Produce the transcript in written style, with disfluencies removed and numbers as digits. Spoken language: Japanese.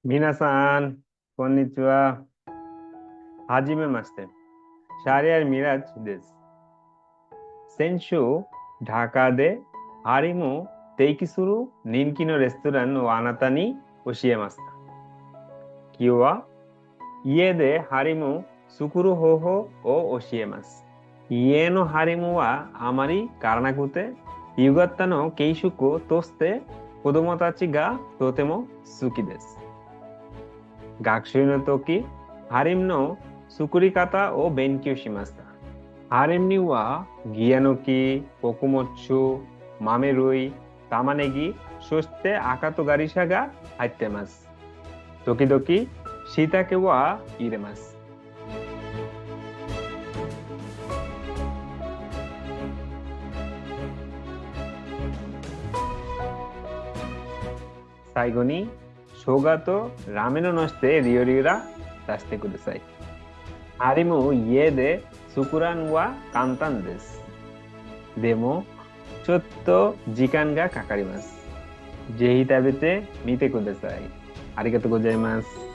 皆さん、こんにちは。はじめまして。シャリアルミラッチです。先週、ঢাকাでハリム提起する人気のレストランをあなたに教えました。今日は家でハリム作る方法を教えます。家のハリムはあまり辛なくて、夕方の軽食として子供たちがとても好きです。学習の時、ハリムの作り方を勉強しました。ハリムにはギア抜き、ココモッチュ、豆類、玉ねぎ、そして赤とガリシャが入っています。時々、椎茸は入れます。最後に、生姜とラーメンをのせて料理が出してください。ハリム家で作るのは簡単です。でも、ちょっと時間がかかります。ぜひ食べてみてください。ありがとうございます。